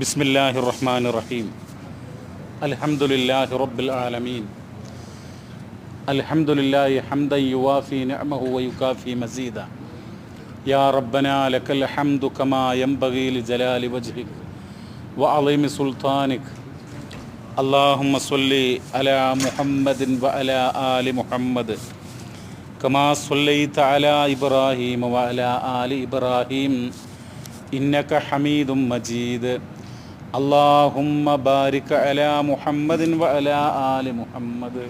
ബിസ്മില്ലാഹിർ റഹ്മാനിർ റഹീം. അൽഹംദുലില്ലാഹി റബ്ബിൽ ആലമീൻ. അൽഹംദുലില്ലാഹി ഹംദൻ യുവാഫി നിഅമഹു വയുകാഫി മസീദ. യാ റബ്ബനാ ലക്കൽ ഹംദു കമാ യൻബഗി ലിജലാലി വജ്ഹിക് വഅളീമി സുൽത്താനിക്. അല്ലാഹുമ്മ സ്വല്ലി അലാ മുഹമ്മദിൻ വഅലാ ആലി മുഹമ്മദ് കമാ സ്വല്ലൈത അലാ ഇബ്രാഹീം വഅലാ ആലി ഇബ്രാഹീം ഇന്നക ഹമീദും മജീദ്. അല്ലാഹുമ്മ ബാരിക് അലാ മുഹമ്മദിൻ വഅലാ ആലി മുഹമ്മദ്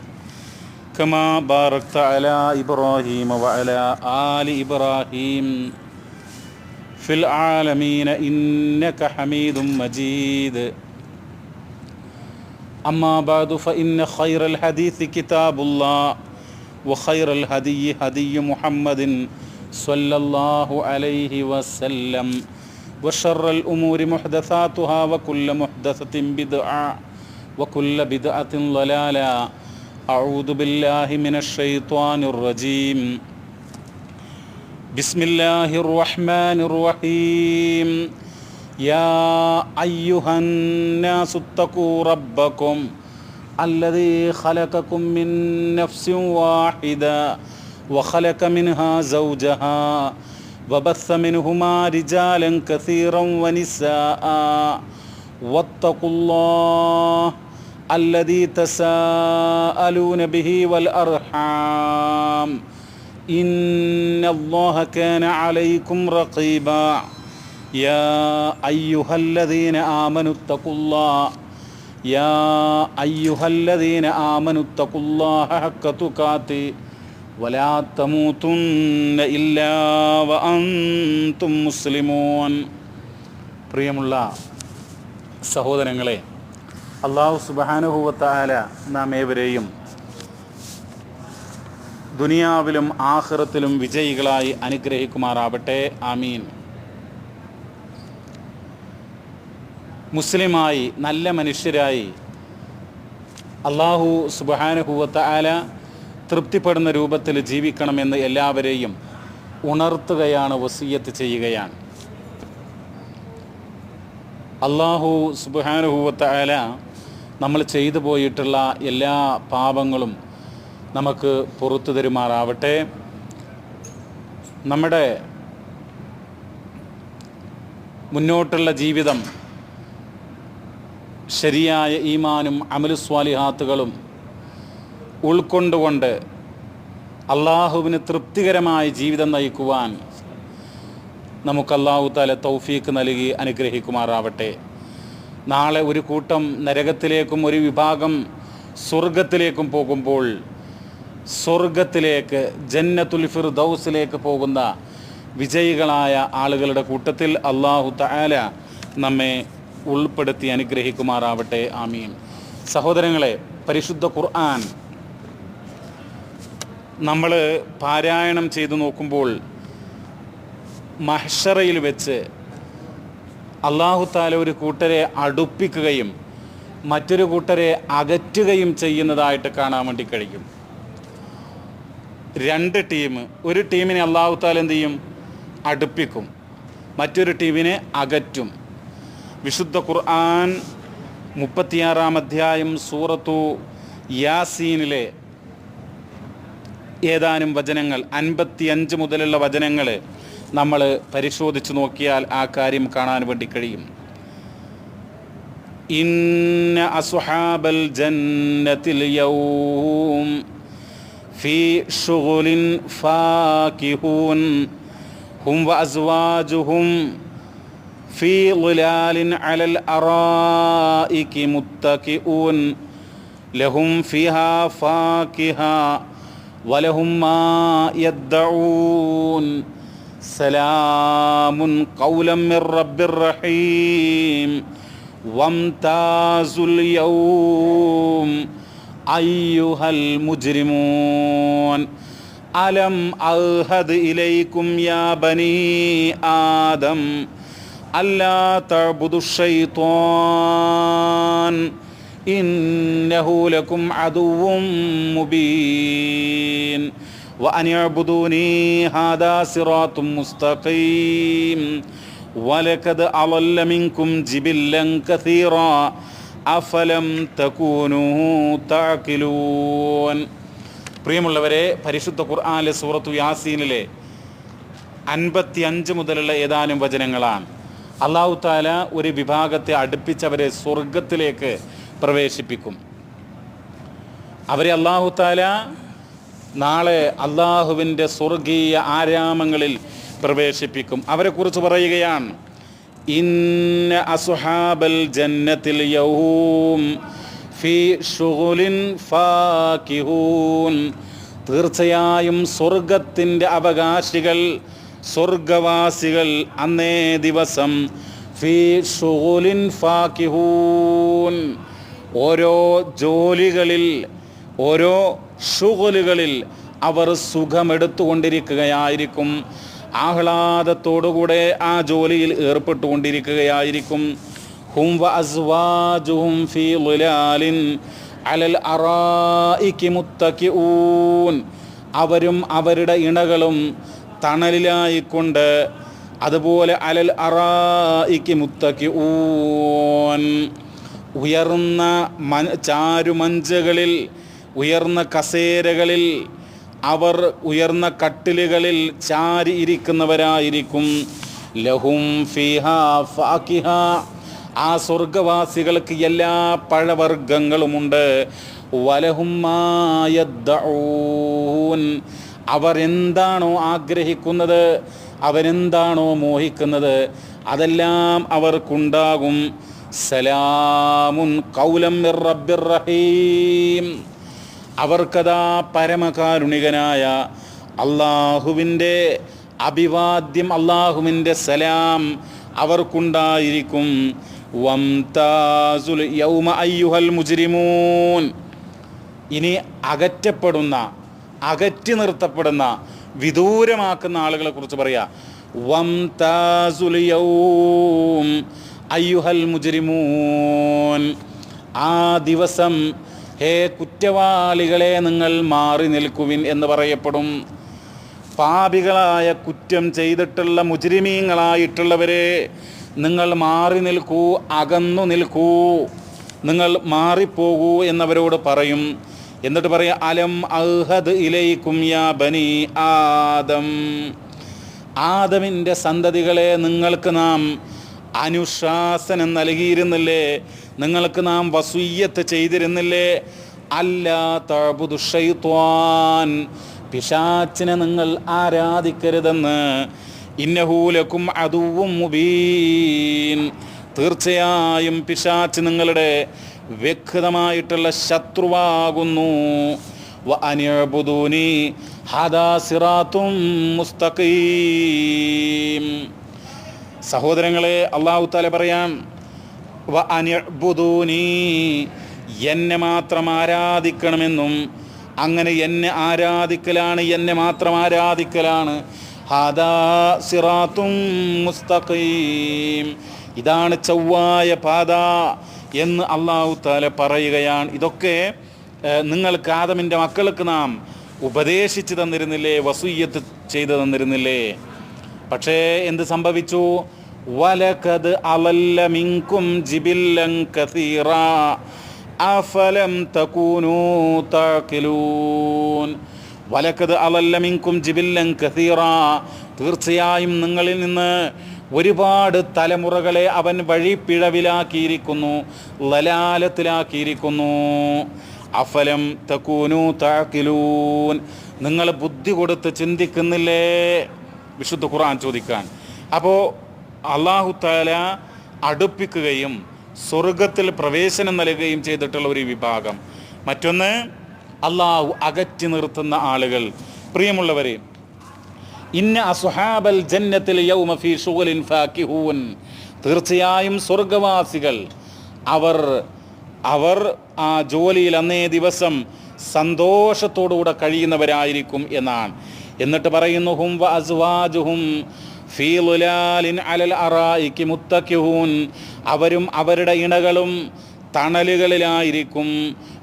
കമാ ബാറക്ത അലാ ഇബ്രാഹീം വഅലാ ആലി ഇബ്രാഹീം ഫിൽ ആലമീന ഇന്നക ഹമീദും മജീദ്. അമ്മാ ബഅദു ഫഇന്ന ഖൈറൽ ഹദീസ് കിതാബുല്ലാഹ് വഖൈറൽ ഹദിയ്യി ഹദിയ്യു മുഹമ്മദിൻ സ്വല്ലല്ലാഹു അലൈഹി വസല്ലം വശറൽ ഉമൂരി മുഹ്ദസാതുഹാ വകുല്ല മുഹ്ദസത്തിൻ ബിദ്അ വകുല്ല ബിദ്അത്തിൻ ളലാല. അഊദു ബില്ലാഹി മിനശ് ശൈത്വാനിർ റജീം. ബിസ്മില്ലാഹിർ റഹ്മാനിർ റഹീം. യാ അയ്യുഹൻ നാസു തഖൂ റബ്ബക്കും അല്ലദീ ഖലഖകും മിൻ നഫ്സിൻ വാഹിദ വഖലഖ മിൻഹാ സൗജഹാ وبث منهما رجالا كثيرا ونساء واتقوا الله الذي تساءلون به والأرحام إن الله كان عليكم رقيبا. يا أيها الذين آمنوا اتقوا الله يا أيها الذين آمنوا اتقوا الله حق تقاته വലാ തമൂതുന്ന ഇല്ലാ വഅൻതും മുസ്ലിമൂൻ. പ്രിയമുള്ള സഹോദരങ്ങളെ, അല്ലാഹു സുബ്ഹാനഹു വ തആല നാം ഏവരെയും ദുനിയാവിലും ആഖിറത്തിലും വിജയികളായി അനുഗ്രഹിക്കുമാറാവട്ടെ. ആമീൻ. മുസ്ലിമായി നല്ല മനുഷ്യരായി അല്ലാഹു സുബ്ഹാനഹു വ തആല തൃപ്തിപ്പെടുന്ന രൂപത്തിൽ ജീവിക്കണമെന്ന് എല്ലാവരെയും ഉണർത്തുകയാണ്, വസിയ്യത്ത് ചെയ്യുകയാണ്. അല്ലാഹു സുബ്ഹാനഹു വ തആല നമ്മൾ ചെയ്തു പോയിട്ടുള്ള എല്ലാ പാപങ്ങളും നമുക്ക് പുറത്തു തരുമാറാവട്ടെ. നമ്മുടെ മുന്നോട്ടുള്ള ജീവിതം ശരിയായ ഈമാനും അമലു സ്വാലിഹാത്തുകളും ഉൾക്കൊണ്ടുകൊണ്ട് അള്ളാഹുവിന് തൃപ്തികരമായ ജീവിതം നയിക്കുവാൻ നമുക്ക് അല്ലാഹു തആല തൗഫീക്ക് നൽകി അനുഗ്രഹിക്കുമാറാവട്ടെ. നാളെ ഒരു കൂട്ടം നരകത്തിലേക്കും ഒരു വിഭാഗം സ്വർഗത്തിലേക്കും പോകുമ്പോൾ സ്വർഗത്തിലേക്ക് ജന്നത്തുൽ ഫിർദൗസിലേക്ക് പോകുന്ന വിജയികളായ ആളുകളുടെ കൂട്ടത്തിൽ അല്ലാഹു തആല നമ്മെ ഉൾപ്പെടുത്തി അനുഗ്രഹിക്കുമാറാവട്ടെ. ആമീൻ. സഹോദരങ്ങളെ, പരിശുദ്ധ ഖുർആൻ നമ്മൾ പാരായണം ചെയ്തു നോക്കുമ്പോൾ മഹ്ശറയിൽ വെച്ച് അല്ലാഹു തആല ഒരു കൂട്ടരെ അടുപ്പിക്കുകയും മറ്റൊരു കൂട്ടരെ അകറ്റുകയും ചെയ്യുന്നതായിട്ട് കാണാൻ വേണ്ടി കഴിയും. രണ്ട് ടീം, ഒരു ടീമിനെ അല്ലാഹു തആല എന്ത് ചെയ്യും? അടുപ്പിക്കും, മറ്റൊരു ടീമിനെ അകറ്റും. വിശുദ്ധ ഖുർആൻ 36-ാം അധ്യായം സൂറത്തു യാസീനിലെ ഏതാനും വചനങ്ങൾ, 55 മുതലുള്ള വചനങ്ങൾ നമ്മൾ പരിശോധിച്ച് നോക്കിയാൽ ആ കാര്യം കാണാൻ വേണ്ടി കഴിയും. ഇന്ന അസ്ഹാബൽ ജന്നത്തിൽ യൗം ഫീ ശുഗ്ലിൻ ഫാകിഹൂൻ ഹും വഅസ്വാജുഹും ഫീ ളിലാലിൻ അലൽ അറായികി മുത്തഖിഊൻ ലഹും ഫീഹാ ഫാകിഹ വലഹും മാ യദ്ദഊൻ സലാമുൻ ഖൗലൻ മിർ റബ്ബിർ റഹീം വംതാസുൽ യൗം അയ്യുഹൽ മുജ്രിമൂൻ അലം അൽഹദ് ഇലൈക്കും യാ ബനീ ആദം അല്ലാ തഅ്ബുദുശ് ശൈത്വാൻ ഇന്നഹു ലക്കും അദുവ്വും മുബീൻ വഅൻ യഅ്ബുദൂനി ഹാദാ സിറാത്തും മുസ്തഖീം വലഖദ് അളല്ല മിൻകും ജിബില്ലൻ കസീറാ അഫലം തകൂനൂ തഅഖിലൂൻ. പ്രിയമുള്ളവരെ, പരിശുദ്ധ ഖുർആനിലെ സൂറത്തു യാസീനിലെ 55 മുതലുള്ള ഏതാനും വചനങ്ങളാണ്. അല്ലാഹു തആല ഒരു വിഭാഗത്തെ അടുപ്പിച്ചവരെ സ്വർഗത്തിലേക്ക് പ്രവേശിപ്പിക്കും. അവരെ അല്ലാഹു തആല നാളെ അള്ളാഹുവിൻ്റെ സ്വർഗീയ ആരാമങ്ങളിൽ പ്രവേശിപ്പിക്കും. അവരെക്കുറിച്ച് പറയുകയാണ്, ഇന്ന അസ്ഹാബൽ ജന്നത്തിൽ യൗം ഫീ ശുഗുലിൻ ഫാകിഹൂൻ. തീർച്ചയായും സ്വർഗത്തിൻ്റെ അവകാശികൾ, സ്വർഗവാസികൾ അന്നേ ദിവസം ഫീ ശുഗുലിൻ ഫാകിഹൂൻ, ഓരോ ജോലികളിൽ, ഓരോ ശുഗലുകളിൽ അവർ സുഖമെടുത്തുകൊണ്ടിരിക്കുകയായിരിക്കും, ആഹ്ലാദത്തോടുകൂടെ ആ ജോലിയിൽ ഏർപ്പെട്ടുകൊണ്ടിരിക്കുകയായിരിക്കും. ഹും വ അസ്വാജുഹും ഫീ ളിലാലിൻ അലൽ അറായികി മുത്തകിഊൻ. അവരും അവരുടെ ഇണകളും തണലിലായിക്കൊണ്ട് അതുപോലെ അലൽ അറായികി മുത്തകിഊൻ, ഉയർന്ന ചാരുമഞ്ചകളിൽ, ഉയർന്ന കസേരകളിൽ, അവർ ഉയർന്ന കട്ടിലുകളിൽ ചാരി ഇരിക്കുന്നവരായിരിക്കും. ലഹും ഫീഹാ ഫാകിഹ. ആ സ്വർഗവാസികൾക്ക് എല്ലാ പഴവർഗ്ഗങ്ങളുമുണ്ട്. വലഹും മാ യദ്ദഊൻ. അവർ എന്താണോ ആഗ്രഹിക്കുന്നത്, അവരെന്താണോ മോഹിക്കുന്നത്, അതെല്ലാം അവർക്കുണ്ടാകും. സലാമുൻ ഖൗലം മിർ റബ്ബിർ റഹീം. അവർക്കതാ പരമകാരുണികനായ അള്ളാഹുവിൻ്റെ അഭിവാദ്യം, അള്ളാഹുവിൻ്റെ സലാം അവർക്കുണ്ടായിരിക്കും. വംതാസുൽ യൗമ അയ്യുഹൽ മുജ്രിമൂൻ. ഇനി അകറ്റപ്പെടുന്ന, അകറ്റി നിർത്തപ്പെടുന്ന, വിദൂരമാക്കുന്ന ആളുകളെ കുറിച്ച് പറയാ. വംതാസുൽ യൗം അയ്യുഹൽ മുജ്രിമൂൻ. ആ ദിവസം ഹേ കുറ്റവാളികളെ നിങ്ങൾ മാറി നിൽക്കുവിൻ എന്ന് പറയപ്പെടും. പാപികളായ, കുറ്റം ചെയ്തിട്ടുള്ള മുജ്രിമീങ്ങളായിട്ടുള്ളവരെ നിങ്ങൾ മാറി നിൽക്കൂ, അകന്നു നിൽക്കൂ, നിങ്ങൾ മാറിപ്പോകൂ എന്നവരോട് പറയും. എന്നിട്ട് പറയാം, അലം അഹദ് ഇലൈക്കും യാ ബനി ആദം. ആദമിൻ്റെ സന്തതികളെ, നിങ്ങൾക്ക് നാം അനുശാസനം നൽകിയിരുന്നില്ലേ, നിങ്ങൾക്ക് നാം വസിയ്യത്ത് ചെയ്തിരുന്നില്ലേ, അല്ലാ തഅബുദു ശൈത്വാൻ, പിശാചിനെ നിങ്ങൾ ആരാധിക്കരുതെന്ന്. ഇന്നഹു ലക്കും അദുവ്വും മുബീൻ. തീർച്ചയായും പിശാച് നിങ്ങളുടെ വ്യക്തമായിട്ടുള്ള ശത്രുവാകുന്നു. വ അനിഅ്ബുദൂനി ഹദാ സിറാത്തും മുസ്തഖീം. സഹോദരങ്ങളെ, അല്ലാഹു തആല പറയാം, വ അനിഅ്ബുദൂനി, എന്നെ മാത്രം ആരാധിക്കണമെന്നും, അങ്ങനെ എന്നെ ആരാധിക്കലാണ്, എന്നെ മാത്രം ആരാധിക്കലാണ്. ഹാദാ സിറാത്തും മുസ്തഖീം, ഇതാണ് ചൊവ്വായ പാത എന്ന് അല്ലാഹു തആല പറയുകയാണ്. ഇതൊക്കെ നിങ്ങൾക്ക്, ആദമിൻ്റെ മക്കൾക്ക് നാം ഉപദേശിച്ചു തന്നിരുന്നില്ലേ, വസിയ്യത്ത് ചെയ്തു തന്നിരുന്നില്ലേ? പക്ഷേ എന്ത് സംഭവിച്ചു? വലഖദ് അളല്ല മിൻകും ജിബില്ലൻ കസീറാ അഫലം തകൂനൂ തഅഖിലൂൻ. വലഖദ് അളല്ല മിൻകും ജിബില്ലൻ കസീറാ. തീർച്ചയായും നിങ്ങളിൽ നിന്ന് ഒരുപാട് തലമുറകളെ അവൻ വഴിപ്പിഴവിലാക്കിയിരിക്കുന്നു, ലലാലത്തിലാക്കിയിരിക്കുന്നു. അഫലം തകൂനൂ തഅഖിലൂൻ. നിങ്ങൾ ബുദ്ധി കൊടുത്ത് ചിന്തിക്കുന്നില്ലേ? വിശുദ്ധ ഖുർആൻ ചോദിക്കാൻ. അപ്പോൾ അല്ലാഹു തആല അടുപ്പിക്കുകയും സ്വർഗത്തിൽ പ്രവേശനം നൽകുകയും ചെയ്തിട്ടുള്ള ഒരു വിഭാഗം. മറ്റൊന്ന്, അള്ളാഹു അകറ്റി നിർത്തുന്ന ആളുകൾ. പ്രിയമുള്ളവരെ, ഇന്ന അസ്ഹാബൽ ജന്നത്തിൽ യൗമ ഫീ ശുഗലിൻ ഫാകിഹൂൻ. തീർച്ചയായും സ്വർഗവാസികൾ അവർ ആ ജോലിയിൽ അന്നേ ദിവസം സന്തോഷത്തോടുകൂടെ കഴിയുന്നവരായിരിക്കും എന്നാണ്. എന്നിട്ട് പറയുന്നു, ഹും വ അസ്വാജുഹും ഫീ ളിലാലിൻ അലൽ അറായികി മുത്തകിഊൻ. അവരും അവരുടെ ഇണകളും തണലുകളിലായിരിക്കും.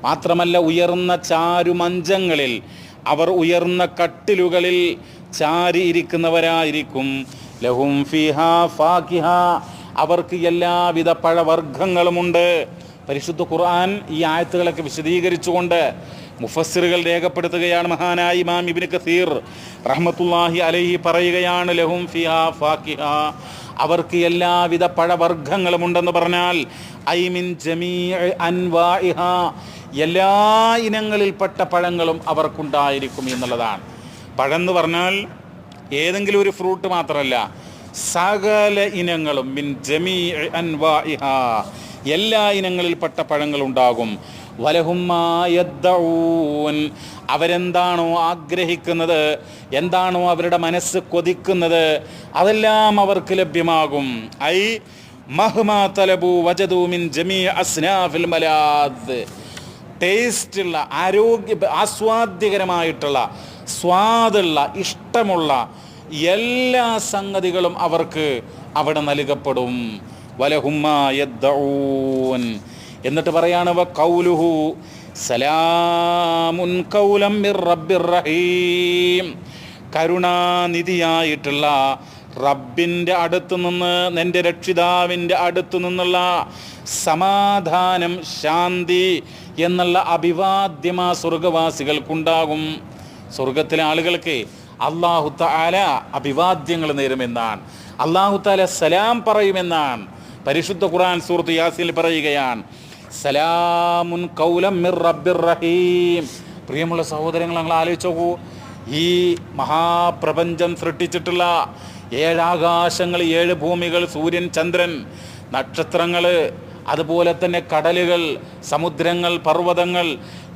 മാത്രമല്ല, ഉയർന്ന ചാരുമഞ്ചങ്ങളിൽ, അവർ ഉയർന്ന കട്ടിലുകളിൽ ചാരി ഇരിക്കുന്നവരായിരിക്കും. ലഹും ഫീഹാ ഫാകിഹ, അവർക്ക് എല്ലാവിധ പഴവർഗ്ഗങ്ങളുമുണ്ട്. പരിശുദ്ധ ഖുർആൻ ഈ ആയത്തുകളൊക്കെ വിശദീകരിച്ചുകൊണ്ട് മുഫസ്സിറുകൾ രേഖപ്പെടുത്തുകയാണ്. മഹാനായ ഇമാം ഇബ്നു കസീർ റഹ്മത്തുള്ളാഹി അലൈഹി പറയുകയാണ്, ലഹും ഫിഹാ ഫാകിഹ, അവർക്ക് എല്ലാവിധ പഴവർഗ്ഗങ്ങളുമുണ്ടെന്ന് പറഞ്ഞാൽ ഐ മിൻ ജമീഇ അൻവാഇഹ, എല്ലാ ഇനങ്ങളിൽപ്പെട്ട പഴങ്ങളും അവർക്കുണ്ടായിരിക്കും എന്നുള്ളതാണ്. പഴം എന്ന് പറഞ്ഞാൽ ഏതെങ്കിലും ഒരു ഫ്രൂട്ട് മാത്രമല്ല, സകല ഇനങ്ങളും, മിൻ ജമീഇ അൻവാഇഹ, എല്ലാ ഇനങ്ങളിൽപ്പെട്ട പഴങ്ങളുണ്ടാകും. വലഹും മാ യദ്ദഊൻ, അവരെന്താണോ ആഗ്രഹിക്കുന്നത്, എന്താണോ അവരുടെ മനസ്സ് കൊതിക്കുന്നത്, അതെല്ലാം അവർക്ക് ലഭ്യമാകും. ഐ മഹ്മാ തലബു വജദു മിൻ ജമീഇ അസ്നാഫിൽ മലാദ്, ടേസ്റ്റുള്ള, ആസ്വാദ്യകരമായിട്ടുള്ള, സ്വാദുള്ള, ഇഷ്ടമുള്ള എല്ലാ സംഗതികളും അവർക്ക് അവിടെ നൽകപ്പെടും. വലഹും മാ യദ്ദഊൻ, എന്നിട്ട് പറയാണ് വഖൗലുഹു സലാമുൻ ഖൗലം മിർ റബ്ബിർ റഹീം, കരുണാനിധിയായിട്ടുള്ള റബ്ബിൻ്റെ അടുത്തു നിന്ന്, നിൻ്റെ രക്ഷിതാവിൻ്റെ അടുത്തു നിന്നുള്ള സമാധാനം, ശാന്തി എന്നുള്ള അഭിവാദ്യമാ സ്വർഗവാസികൾക്കുണ്ടാകും. സ്വർഗത്തിലെ ആളുകൾക്ക് അല്ലാഹു തആല അഭിവാദ്യങ്ങൾ നേരുമെന്നാണ്, അല്ലാഹു തആല സലാം പറയുമെന്നാണ് പരിശുദ്ധ ഖുർആൻ സൂറത്ത് യാസീനിൽ പറയുകയാണ്. സലാമുൻ ഖൗലം മിർ റബ്ബിർ റഹീം. പ്രിയമുള്ള സഹോദരങ്ങൾ, ഞങ്ങൾ ആലോചിച്ച് നോക്കൂ, ഈ മഹാപ്രപഞ്ചം സൃഷ്ടിച്ചിട്ടുള്ള 7 ആകാശങ്ങൾ, 7 ഭൂമികൾ, സൂര്യൻ, ചന്ദ്രൻ, നക്ഷത്രങ്ങൾ, അതുപോലെ തന്നെ കടലുകൾ, സമുദ്രങ്ങൾ, പർവ്വതങ്ങൾ,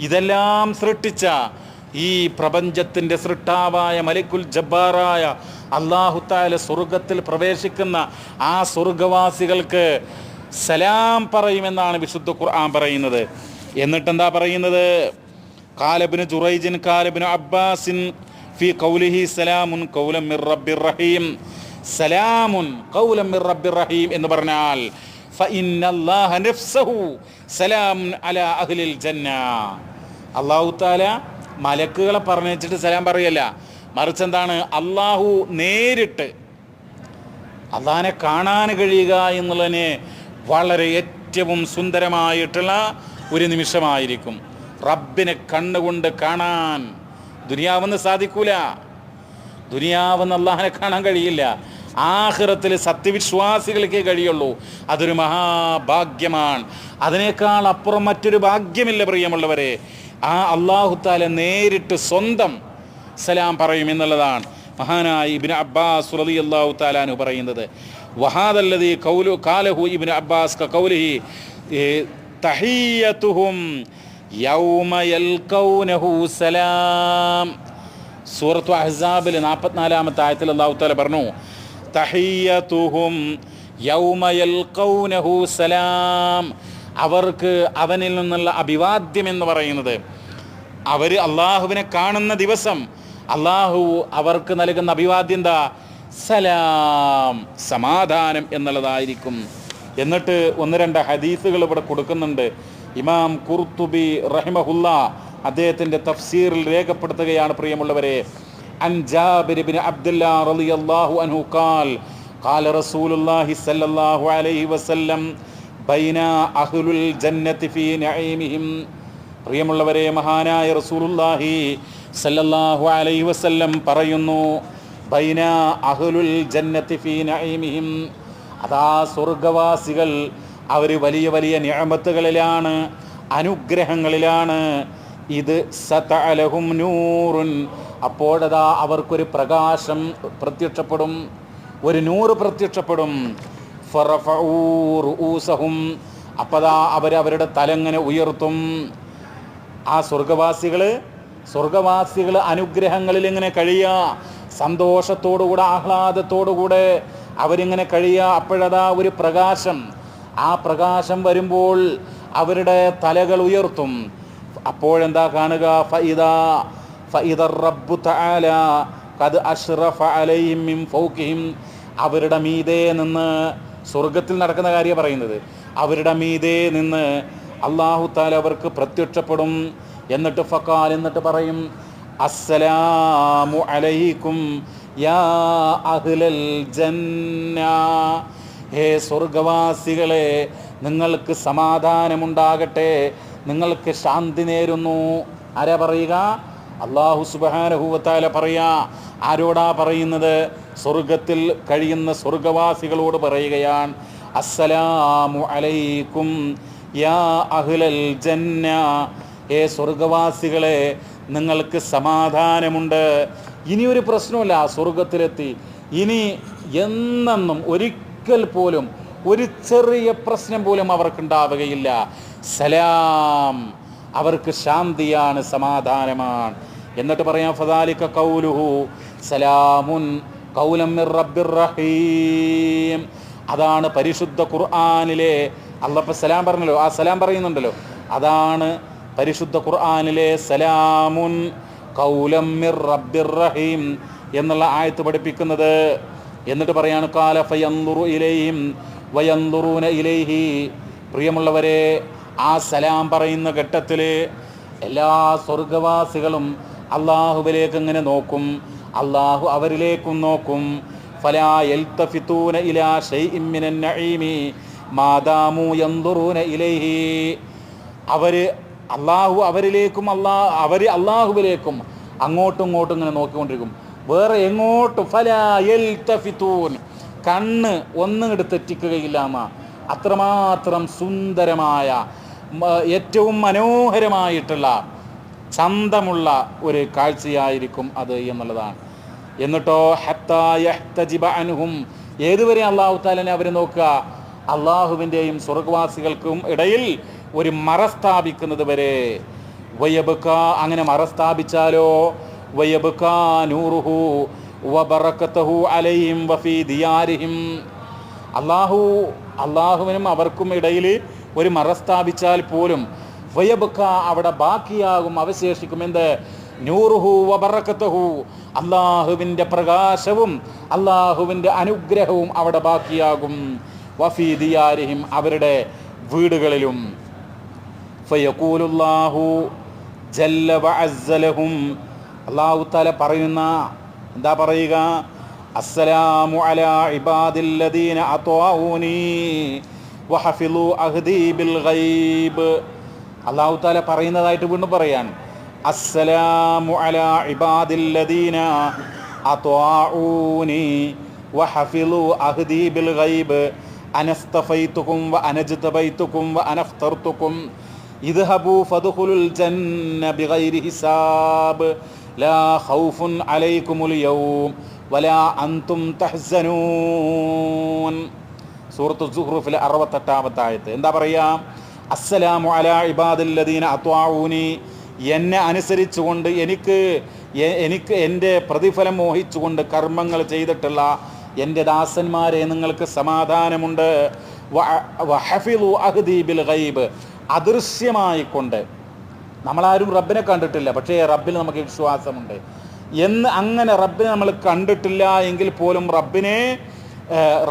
ഇതെല്ലാം സൃഷ്ടിച്ച ഈ പ്രപഞ്ചത്തിൻ്റെ സൃഷ്ടാവായ മലിക്കുൽ ജബ്ബാറായ അല്ലാഹു തആല സ്വർഗത്തിൽ പ്രവേശിക്കുന്ന ആ സ്വർഗവാസികൾക്ക് സലാം പറയുമെന്നാണ് വിശുദ്ധ ഖുർആൻ പറയുന്നത്. എന്നിട്ടെന്താ പറയുന്നത്? ഖാലബ്നു ജുറൈജിൻ ഖാലബ്നു അബ്ബാസിൻ ഫി ഖൗലിഹി സലാമുൻ ഖൗലം മിർ റബ്ബിർ റഹീം. സലാമുൻ ഖൗലം മിർ റബ്ബിർ റഹീം എന്ന് പറഞ്ഞാൽ ഫഇന്നല്ലാഹ നഫ്സഹു സലാമുൻ അലാ അഹ്ലിൽ ജന്ന. അല്ലാഹു തആല മലക്കുകളെ പറഞ്ഞിട്ട് സലാം പറയല്ല, മറിച്ച് എന്താണ്, അള്ളാഹു നേരിട്ട് അള്ളാഹിനെ കാണാൻ കഴിയുക എന്നുള്ളതിനെ വളരെ ഏറ്റവും സുന്ദരമായിട്ടുള്ള ഒരു നിമിഷമായിരിക്കും. റബ്ബിനെ കണ്ണുകൊണ്ട് കാണാൻ ദുനിയാവെന്ന് സാധിക്കൂല, ദുനിയാവെന്ന് അള്ളാഹിനെ കാണാൻ കഴിയില്ല. ആഖിറത്തിൽ സത്യവിശ്വാസികൾക്കേ കഴിയുള്ളൂ. അതൊരു മഹാഭാഗ്യമാണ്. അതിനേക്കാൾ അപ്പുറം മറ്റൊരു ഭാഗ്യമില്ല പ്രിയമുള്ളവരെ. ആ അല്ലാഹു തആല നേരിട്ട് സ്വന്തം സലാം പറയും എന്നുള്ളതാണ് മഹാനായ ഇബ്നു അബ്ബാസ് റളിയല്ലാഹു തആല അൻഹു പറയുന്നത്. വഹാദല്ലദീ ഖാലഹു ഇബ്നു അബ്ബാസ് കഖൗലിഹി തഹിയ്യതുഹും യൗമ യൽഖൗനഹു സലാം. സൂറത്തു അഹ്സാബിൽ 44-ാമത്തെ ആയത്തിൽ അല്ലാഹു തആല പറഞ്ഞു, തഹിയ്യതുഹും യൗമ യൽഖൗനഹു സലാം, അവർക്ക് അവനിൽ നിന്നുള്ള അഭിവാദ്യം എന്ന് പറയുന്നത്, അവർ അള്ളാഹുവിനെ കാണുന്ന ദിവസം അള്ളാഹു അവർക്ക് നൽകുന്ന അഭിവാദ്യം എന്താ? സലാം, സമാധാനം എന്നുള്ളതായിരിക്കും. എന്നിട്ട് 1-2 ഹദീസുകൾ ഇവിടെ കൊടുക്കുന്നുണ്ട്. ഇമാം ഖുർത്തുബി റഹിമഹുല്ലാ അദ്ദേഹത്തിൻ്റെ തഫ്സീറിൽ രേഖപ്പെടുത്തുകയാണ് പ്രിയമുള്ളവരെ. അൻ ജാബിർ ഇബ്നു അബ്ദുല്ലാ റളിയല്ലാഹു അൻഹു ഖാൽ ഖാല റസൂലുള്ളാഹി സ്വല്ലല്ലാഹു അലൈഹി വസല്ലം ബൈന അഹ്ലുൽ ജന്നതി ഫീ നഈമിഹിം. പ്രിയമുള്ളവരെ, മഹാനായ റസൂലുള്ളാഹി സല്ലല്ലാഹു അലൈഹി വസല്ലം പറയുന്നു, ബൈന അഹ്ലുൽ ജന്നതി ഫീ നഈമിഹിം, അതാ സ്വർഗവാസികൾ അവർ വലിയ വലിയ നിഅമത്തുകളിലാണ്, അനുഗ്രഹങ്ങളിലാണ്. ഇത് സതഅലഹും നൂറുൻ, അപ്പോഴതാ അവർക്കൊരു പ്രകാശം പ്രത്യക്ഷപ്പെടും, ഒരു നൂറ് പ്രത്യക്ഷപ്പെടും. ഫറഫഊ റൂസഹും, അപ്പതാ അവരവരുടെ തലങ്ങനെ ഉയർത്തും. ആ സ്വർഗവാസികൾ അനുഗ്രഹങ്ങളിൽ ഇങ്ങനെ കഴിയുക, സന്തോഷത്തോടുകൂടെ ആഹ്ലാദത്തോടുകൂടെ അവരിങ്ങനെ കഴിയുക. അപ്പോഴതാ ഒരു പ്രകാശം, ആ പ്രകാശം വരുമ്പോൾ അവരുടെ തലകൾ ഉയർത്തും. അപ്പോഴെന്താ കാണുക? ഫഇദർ റബ്ബു തആല ഖദ് അശ്റഫ അലൈഹിം മിൻ ഫൗഖിഹിം, അവരുടെ മീതെ നിന്ന്, സ്വർഗത്തിൽ നടക്കുന്ന കാര്യം പറയുന്നത്, അവരുടെ മീതെ നിന്ന് അല്ലാഹു തആല അവർക്ക് പ്രത്യക്ഷപ്പെടും. എന്നിട്ട് ഫഖാൽ, എന്നിട്ട് പറയും, അസ്സലാമു അലൈക്കും യാ അഹ്ലൽ ജന്ന, ഹേ സ്വർഗവാസികളെ, നിങ്ങൾക്ക് സമാധാനമുണ്ടാകട്ടെ, നിങ്ങൾക്ക് ശാന്തി നേരുന്നു. ആരാ പറയുക? അല്ലാഹു സുബ്ഹാനഹു വ തആല പറയാ. ആരോടാ പറയുന്നത്? സ്വർഗത്തിൽ കഴിയുന്ന സ്വർഗവാസികളോട് പറയുകയാണ്. അസ്സലാമു അലൈക്കും യാ അഹ്ലൽ ജന്ന, ഹേ സ്വർഗവാസികളെ, നിങ്ങൾക്ക് സമാധാനമുണ്ട്. ഇനിയൊരു പ്രശ്നമില്ല, സ്വർഗത്തിലെത്തി. ഇനി എന്നെന്നും ഒരിക്കൽ പോലും ഒരു ചെറിയ പ്രശ്നം പോലും അവർക്കുണ്ടാവുകയില്ല. സലാം, അവർക്ക് ശാന്തിയാണ്, സമാധാനമാണ്. എന്നിട്ട് പറയാം ഫദാലിക ഖൗലുഹു സലാമുൻ ഖൗലൻ മിർ റബ്ബിർ റഹീം. അതാണ് പരിശുദ്ധ ഖുർആനിലെ അല്ലാഹു സലാം പറഞ്ഞല്ലോ, ആ സലാം പറയുന്നുണ്ടല്ലോ, അതാണ് പരിശുദ്ധ ഖുർആനിലെ സലാമുൻ ഖൗലൻ മിർ റബ്ബിർ റഹീം എന്നുള്ള ആയത്ത് പഠിപ്പിക്കുന്നത്. എന്നിട്ട് പറയാണ് ഖാല ഫയൻദുറു ഇലൈഹിം വയൻദുറൂന ഇലൈഹി. പ്രിയമുള്ളവരെ, ആ സലാം പറയുന്ന ഘട്ടത്തിൽ എല്ലാ സ്വർഗവാസികളും അള്ളാഹുവിലേക്ക് ഇങ്ങനെ നോക്കും, അള്ളാഹു അവരിലേക്കും നോക്കും. ഫലാ യൽതഫിതൂന ഇലാ ശൈഇൻ മിനൻ നഈമി മാദാമു യൻദുറൂന ഇലൈഹി. അള്ളാഹു അവരിലേക്കും അള്ളാഹുവിലേക്കും അങ്ങോട്ടും ഇങ്ങോട്ടും ഇങ്ങനെ നോക്കിക്കൊണ്ടിരിക്കും, വേറെ എങ്ങോട്ടും. ഫലാ യൽതഫിതൂൻ, കണ്ണ് ഒന്നിങ്ങോട്ട് തെറ്റിക്കുകയില്ല എന്ന അത്രമാത്രം സുന്ദരമായ ഏറ്റവും മനോഹരമായിട്ടുള്ള ചന്തമുള്ള ഒരു കാഴ്ചയായിരിക്കും അത് എന്നുള്ളതാണ്. എന്നിട്ടോ ഹത്താ യഹ്തജിബ അൻഹും, ഏതുവരെ അല്ലാഹു തആലനെ അവർ നോക്കുക? അള്ളാഹുവിൻ്റെയും സ്വർഗവാസികൾക്കും ഇടയിൽ ഒരു മറ സ്ഥാപിക്കുന്നത് വരെ. വയബ്ക, അങ്ങനെ മറ സ്ഥാപിച്ചാലോ വയബ്ക നൂറുഹു വബറകതുഹു അലൈഹിം വഫീ ദിയാരിഹിം. അള്ളാഹുവിനും അവർക്കും ഇടയിൽ ഒരു മറ സ്ഥാപിച്ചാൽ പോലും വയബ്ക, അവിടെ ബാക്കിയാകും, അവശേഷിക്കും. എന്ത്? നൂറുഹു വബറകതുഹു, അള്ളാഹുവിൻ്റെ പ്രകാശവും അള്ളാഹുവിൻ്റെ അനുഗ്രഹവും അവിടെ ബാക്കിയാകും. വഫീ ദിയാരിഹിം, അവരുടെ വീടുകളിലും. ഫയഖൂലുല്ലാഹു ജല്ല വഅസ്സ ലഹും, അല്ലാഹു തആല പറയുന്ന, എന്താ പറയുക? അസ്സലാമു അലാ ഇബാദില്ലദീന അത്വഊനി വഹഫിളു അഹ്ദി ബിൽ ഗൈബ്. അല്ലാഹു തആല പറയുന്നതായിട്ട് വീണ്ടും പറയാൻ, അസ്സലാമു അലാ ഇബാദില്ലദീന അത്വഊനി വഹഫിളു അഹ്ദി ബിൽ ഗൈബ് അനസ്തഫൈതുകും വഅനജ്തബൈതുകും വഅനഫ്തർതുകും ഇദ്ഹബൂ ഫദ്ഖുലുൽ ജന്ന ബിഗൈരി ഹിസാബ് ലാ ഖൗഫുൻ അലൈക്കുമുൽ യൗം വലാ അൻതും തഹ്സനൂൻ. സൂറത്തു സുഹ്റൂഫിലെ 68-ാമത്തെ ആയത്ത്. എന്താ പറയുക? അസ്സലാമു അലാ ഇബാദില്ലദീന അത്വഊനി, എന്നെ അനുസരിച്ചുകൊണ്ട് എനിക്ക് എൻ്റെ പ്രതിഫലം മോഹിച്ചുകൊണ്ട് കർമ്മങ്ങൾ ചെയ്തിട്ടുള്ള എൻ്റെ ദാസന്മാരെ, നിങ്ങൾക്ക് സമാധാനമുണ്ട്. വഹഫിളു അഹ്ദി ബിൽ ഗൈബ്, അദൃശ്യമായിക്കൊണ്ട്. നമ്മളാരും റബ്ബിനെ കണ്ടിട്ടില്ല, പക്ഷേ റബ്ബിൽ നമുക്ക് വിശ്വാസമുണ്ട് എന്ന്. അങ്ങനെ റബ്ബിനെ നമ്മൾ കണ്ടിട്ടില്ല എങ്കിൽ പോലും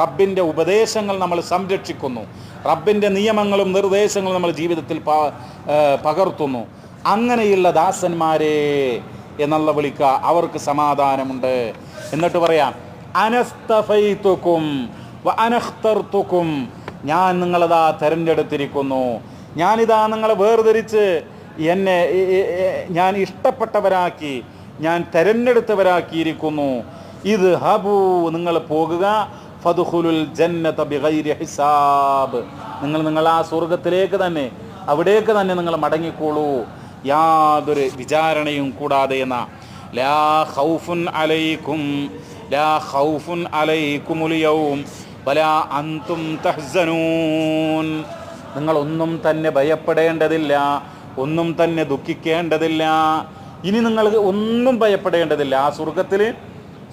റബ്ബിൻ്റെ ഉപദേശങ്ങൾ നമ്മൾ സംരക്ഷിക്കുന്നു, റബ്ബിൻ്റെ നിയമങ്ങളും നിർദ്ദേശങ്ങളും നമ്മൾ ജീവിതത്തിൽ പകർത്തുന്നു. അങ്ങനെയുള്ള ദാസന്മാരെ എന്നുള്ള വിളിക്കുക, അവർക്ക് സമാധാനമുണ്ട്. എന്നിട്ട് പറയാം അനസ്തഫൈതുകും വഅനഖ്തർതുകും, ഞാൻ നിങ്ങളതാ തെരഞ്ഞെടുത്തിരിക്കുന്നു, ഞാനിതാ നിങ്ങളെ വേർതിരിച്ച് ഞാൻ ഇഷ്ടപ്പെട്ടവരാക്കി, ഞാൻ തെരഞ്ഞെടുത്തവരാക്കിയിരിക്കുന്നു. ഇത് ഹബു, നിങ്ങൾ പോകുക, ഫദ്ഖുലുൽ ജന്നത ബിഗൈരി ഹിസാബ്, നിങ്ങൾ ആ സ്വർഗത്തിലേക്ക് തന്നെ, അവിടേക്ക് തന്നെ നിങ്ങൾ മടങ്ങിക്കോളൂ, യാതൊരു വിചാരണയും കൂടാതെ എന്ന. ലാ ഖൗഫുൻ അലൈക്കുമുൽ യൗം വലാ അൻതും തഹ്സനൂൻ. നിങ്ങളൊന്നും തന്നെ ഭയപ്പെടേണ്ടതില്ല, ഒന്നും തന്നെ ദുഃഖിക്കേണ്ടതില്ല, ഇനി നിങ്ങൾ ഒന്നും ഭയപ്പെടേണ്ടതില്ല. ആ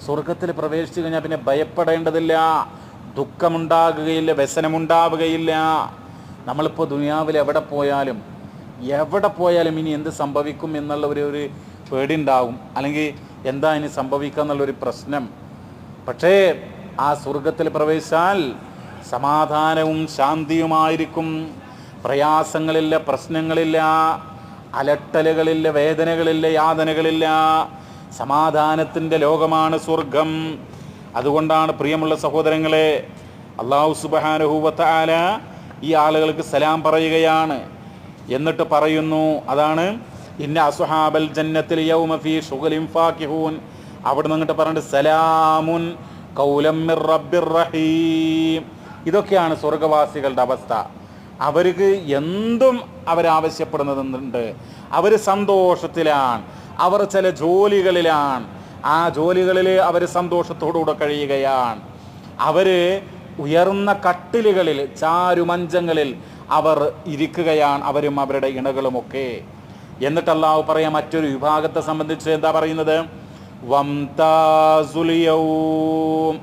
സ്വർഗത്തിൽ പ്രവേശിച്ചു കഴിഞ്ഞാൽ പിന്നെ ഭയപ്പെടേണ്ടതില്ല, ദുഃഖമുണ്ടാകുകയില്ല, വ്യസനമുണ്ടാവുകയില്ല. നമ്മളിപ്പോൾ ദുനിയാവിൽ എവിടെ പോയാലും ഇനി എന്ത് സംഭവിക്കും എന്നുള്ള ഒരു പേടി ഉണ്ടാവും, അല്ലെങ്കിൽ എന്താ ഇനി സംഭവിക്കുക എന്നുള്ളൊരു പ്രശ്നം. പക്ഷേ ആ സ്വർഗത്തിൽ പ്രവേശിച്ചാൽ സമാധാനവും ശാന്തിയുമായിരിക്കും. പ്രയാസങ്ങളില്ല, പ്രശ്നങ്ങളില്ല, അലട്ടലുകളില്ല, വേദനകളില്ല, യാതനകളില്ല. സമാധാനത്തിൻ്റെ ലോകമാണ് സ്വർഗം. അതുകൊണ്ടാണ് പ്രിയമുള്ള സഹോദരങ്ങളെ, അല്ലാഹു സുബ്ഹാനഹു വ തആല ഈ ആളുകൾക്ക് സലാം പറയുകയാണ്. എന്നിട്ട് പറയുന്നു, അതാണ് ഇന്ന അസ്ഹാബൽ ജന്നത്തിൽ യൗമ ഫീ ശുഗ്ലിൻ ഫാകിഹൂൻ. അവിടെ നിന്നിട്ട് പറഞ്ഞിട്ട് സലാമുൻ ഖൗലം മിർ റബ്ബിർ റഹീം. ഇതൊക്കെയാണ് സ്വർഗവാസികളുടെ അവസ്ഥ. അവർക്ക് എന്തും അവരാവശ്യപ്പെടുന്നതുണ്ട്. അവർ സന്തോഷത്തിലാണ്, അവർ ചില ജോലികളിലാണ്, ആ ജോലികളിൽ അവർ സന്തോഷത്തോടുകൂടെ കഴിയുകയാണ്. അവർ ഉയർന്ന കട്ടിലുകളിൽ, ചാരുമഞ്ചങ്ങളിൽ അവർ ഇരിക്കുകയാണ്, അവരും അവരുടെ ഇണകളുമൊക്കെ. എന്നിട്ട് അല്ലാഹു പറയാം മറ്റൊരു വിഭാഗത്തെ സംബന്ധിച്ച് എന്താ പറയുന്നത്? വംതാസുൽ യൗം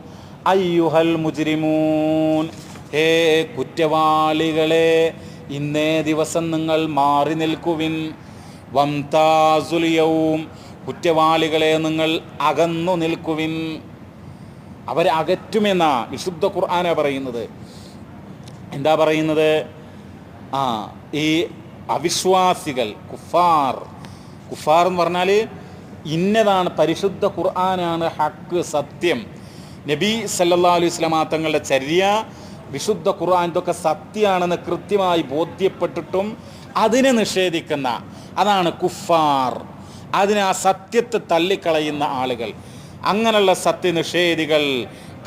അയ്യുഹൽ മുജ്രിമൂൻ. ഹേ കുറ്റവാളികളെ, ഇന്നേ ദിവസം നിങ്ങൾ മാറി നിൽക്കുവിൻ. വംതാസുൽ യൗം, കുറ്റവാളികളെ നിങ്ങൾ അകന്നു നിൽക്കുവിൻ. അവരെ അകറ്റുമെന്നാ വിശുദ്ധ ഖുർആനാ പറയുന്നത്. എന്താ പറയുന്നത്? ഈ അവിശ്വാസികൾ, കുഫാർ എന്ന് പറഞ്ഞാൽ ഇന്നതാണ്, പരിശുദ്ധ ഖുർആനാണ് ഹക്ക്, സത്യം. നബി സല്ലല്ലാഹു അലൈഹി വസല്ലം തങ്ങളുടെ ചര്യ, വിശുദ്ധ ഖുർആൻ ഇതൊക്കെ സത്യമാണെന്ന് കൃത്യമായി ബോധ്യപ്പെട്ടിട്ടും അതിനെ നിഷേധിക്കുന്ന, അതാണ് കുഫാർ. അതിന് ആ സത്യത്തെ തള്ളിക്കളയുന്ന ആളുകൾ, അങ്ങനെയുള്ള സത്യനിഷേധികൾ,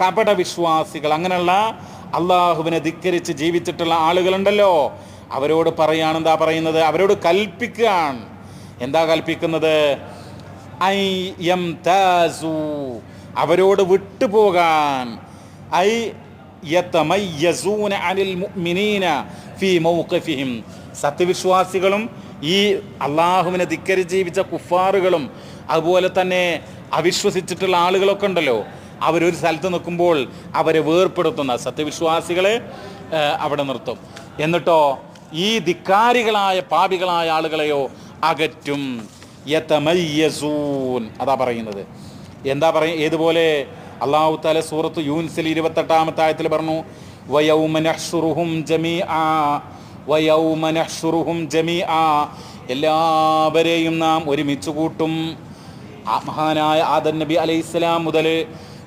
കപട വിശ്വാസികൾ, അങ്ങനെയുള്ള അള്ളാഹുവിനെ ധിക്കരിച്ച് ജീവിച്ചിട്ടുള്ള ആളുകളുണ്ടല്ലോ, അവരോട് പറയാണ്, എന്താ പറയുന്നത്? അവരോട് കൽപ്പിക്കുകയാണ്. എന്താ കൽപ്പിക്കുന്നത്? ഐ യംതാസു, അവരോട് വിട്ടുപോകാൻ. ഐ യതമയ്യസൂന അനിൽ മുഅ്മിനീന ഫീ മൗഖിഫിഹിം. സത്യവിശ്വാസികളും ഈ അള്ളാഹുവിനെ ധിക്കരിച്ച് ജീവിച്ച കുഫാറുകളും അതുപോലെ തന്നെ അവിശ്വസിച്ചിട്ടുള്ള ആളുകളൊക്കെ ഉണ്ടല്ലോ, അവരൊരു സ്ഥലത്ത് നിൽക്കുമ്പോൾ അവരെ വേർപ്പെടുത്തുന്ന സത്യവിശ്വാസികളെ അവിടെ നിർത്തും. എന്നിട്ടോ ഈ ധിക്കാരികളായ പാപികളായ ആളുകളെയോ അകറ്റും. യതമയ്യസൂൻ, അതാ പറയുന്നത്. എന്താ ഏതുപോലെ അല്ലാഹു തആല സൂറത്ത് യൂൻസിൽ 28-ാമത്തെ ആയത്തിൽ പറഞ്ഞു, വയൗമ നഹ്ശുറുഹും ജമീആ വയൗമ നഹ്ശുറുഹും ജമീആ, എല്ലാവരെയും നാം ഒരുമിച്ച് കൂട്ടും. മഹാനായ ആദം നബി അലൈഹിസ്സലാം മുതൽ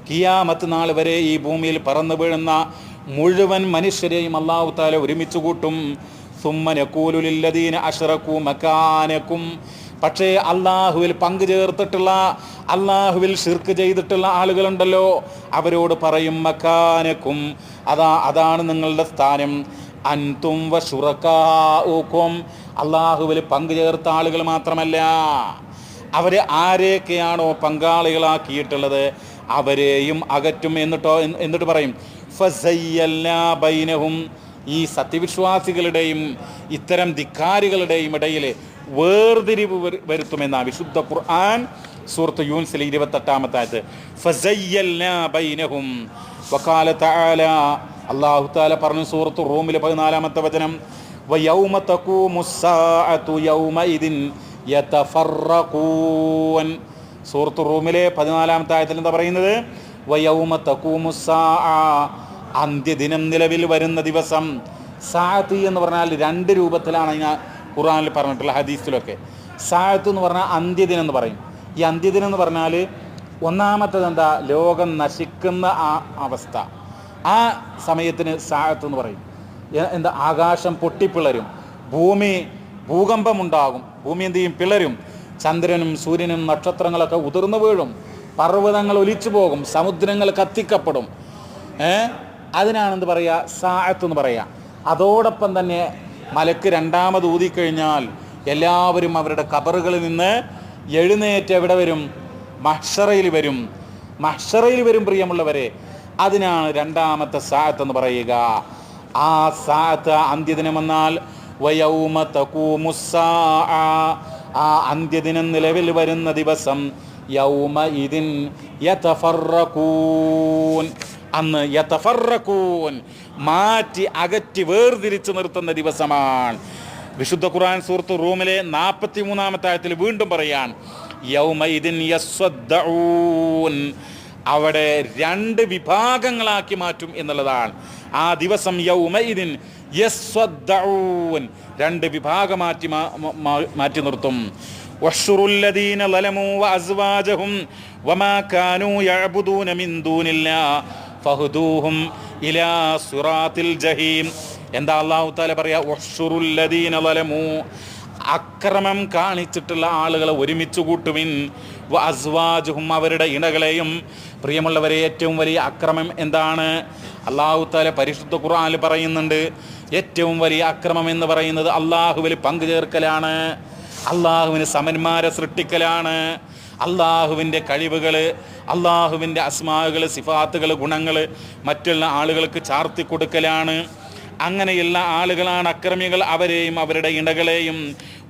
ഖിയാമത്ത് നാൾ വരെ ഈ ഭൂമിയിൽ പറന്നു വീഴുന്ന മുഴുവൻ മനുഷ്യരെയും അല്ലാഹു തആല ഒരുമിച്ച് കൂട്ടും. സുമ്മ നഖൂലു ലില്ലദീന അശ്റകൂ മകാനകും, പക്ഷേ അള്ളാഹുവിൽ പങ്കു ചേർത്തിട്ടുള്ള, അള്ളാഹുവിൽ ശിർക്ക് ചെയ്തിട്ടുള്ള ആളുകളുണ്ടല്ലോ, അവരോട് പറയും മകാനകും, അതാണ് നിങ്ങളുടെ സ്ഥാനം. അൻതും വ ശുറകാഉകും, അള്ളാഹുവിൽ പങ്കു ചേർത്ത ആളുകൾ മാത്രമല്ല, അവരെ ആരെയൊക്കെയാണോ പങ്കാളികളാക്കിയിട്ടുള്ളത് അവരെയും അകറ്റും. എന്നിട്ട് പറയും ഫസയ്യൽനാ ബൈനഹും, ഈ സത്യവിശ്വാസികളുടെയും ഇത്തരം ധിക്കാരികളുടെയും ഇടയിൽ വേർതിരിവ് വരുത്തുമെന്ന വിശുദ്ധ ഖുർആൻ സൂറത്ത് യൂൻസിൽ 28-ാമത്തെ ആയത്ത്. ഫസയ്യൽനാ ബൈനഹും വഖാല തആല, അല്ലാഹു തആല പറഞ്ഞു സൂറത്ത് റൂമിലെ 14-ാമത്തെ വചനം, വയൗമ തഖൂമുസ്സാഅതു യൗമഇദിൻ യതഫറഖൂൻ. സൂറത്ത് റൂമിലെ 14-ാമത്തെ ആയത്തിൽ എന്താ പറയുന്നത്? വയൗമ തഖൂമുസ്സാഅ, അന്ത്യദിനം നിലവിൽ വരുന്ന ദിവസം. സാഅത്ത് എന്ന് പറഞ്ഞാൽ 2 രൂപത്തിലാണ് ഖുർആനിൽ പറഞ്ഞിട്ടുള്ള, ഹദീസിലൊക്കെ. സാഅത്ത് എന്ന് പറഞ്ഞാൽ അന്ത്യദിനം എന്ന് പറയും. ഈ അന്ത്യദിനം എന്ന് പറഞ്ഞാൽ ഒന്നാമത്തത് എന്താ? ലോകം നശിക്കുന്ന ആ അവസ്ഥ, ആ സമയത്തിന് സാഅത്ത് എന്ന് പറയും. എന്താ? ആകാശം പൊട്ടിപ്പിളരും, ഭൂകമ്പമുണ്ടാകും, ഭൂമി എന്ത് ചെയ്യും? പിളരും, ചന്ദ്രനും സൂര്യനും നക്ഷത്രങ്ങളൊക്കെ ഉതിർന്നു വീഴും, പർവ്വതങ്ങൾ ഒലിച്ചു പോകും, സമുദ്രങ്ങൾ കത്തിക്കപ്പെടും. അതിനാണെന്ത് പറയുക? സാഅത്ത് എന്ന് പറയുക. അതോടൊപ്പം തന്നെ മലക്ക് രണ്ടാമത് ഊതിക്കഴിഞ്ഞാൽ എല്ലാവരും അവരുടെ ഖബറുകളിൽ നിന്ന് എഴുന്നേറ്റ് എവിടെ വരും? മഹ്ശറയിൽ വരും. മഹ്ശറയിൽ വരും പ്രിയമുള്ളവരെ. അതിനാണ് രണ്ടാമത്തെ സാഅത്ത് എന്ന് പറയുക. ആ സാഅത്ത് അന്ത്യദിനമെന്നാൽ വയൗമ തഖൂമുസ്സാഅ, ആ അന്ത്യദിനം നിലവിൽ വരുന്ന ദിവസം. യൗമ ഇദിൻ യതഫറഖൂൻ, അന്ന് യതഫറഖൂൻ, മാറ്റി അകറ്റി വേർതിരിച്ചു നിർത്തുന്ന ദിവസമാണ്. വിശുദ്ധ ഖുർആൻ സൂറത്ത് റൂമിലെ 43-ാമത്തെ ആയത്തിൽ വീണ്ടും പറയാൻ, യൗമഇദിൻ യസ്വദ്ദഊൻ, അവിടെ 2 വിഭാഗങ്ങളാക്കി മാറ്റും എന്നുള്ളതാണ്. ആ ദിവസം യൗമഇദിൻ യസ്വദ്ദഊൻ, 2 വിഭാഗം മാറ്റി നിർത്തും. വഹ്ശുറുല്ലദീന ലലമൂ വഅസ്വാജഹും വമാ കാനൂ യഅ്ബുദൂന മിൻ ദൂനില്ലാഹ് ഫഹ്ദൂഹും ഇലാ സിറാത്തിൽ ജഹീം. എന്താ അല്ലാഹു തആല പറയാ? വഹ്ശുറുല്ലദീന ലലമൂ, അക്രമം കാണിച്ചിട്ടുള്ള ആളുകളെ ഒരുമിച്ച് കൂട്ടുവിൻ, വഅസ്വാജുഹും, അവരുടെ ഇണകളെയും. പ്രിയമുള്ളവരെ, ഏറ്റവും വലിയ അക്രമം എന്താണ്? അല്ലാഹു തആല പരിശുദ്ധ ഖുർആനിൽ പറയുന്നുണ്ട്, ഏറ്റവും വലിയ അക്രമം എന്ന് പറയുന്നത് അള്ളാഹുവിൽ പങ്കുചേർക്കലാണ്, അള്ളാഹുവിന് സമന്മാരെ സൃഷ്ടിക്കലാണ്, അള്ളാഹുവിൻ്റെ കഴിവുകൾ, അള്ളാഹുവിൻ്റെ അസ്മാകൾ, സിഫാത്തുകൾ, ഗുണങ്ങൾ മറ്റുള്ള ആളുകൾക്ക് ചാർത്തി കൊടുക്കലാണ്. അങ്ങനെയുള്ള ആളുകളാണ് അക്രമികൾ, അവരെയും അവരുടെ ഇണകളെയും.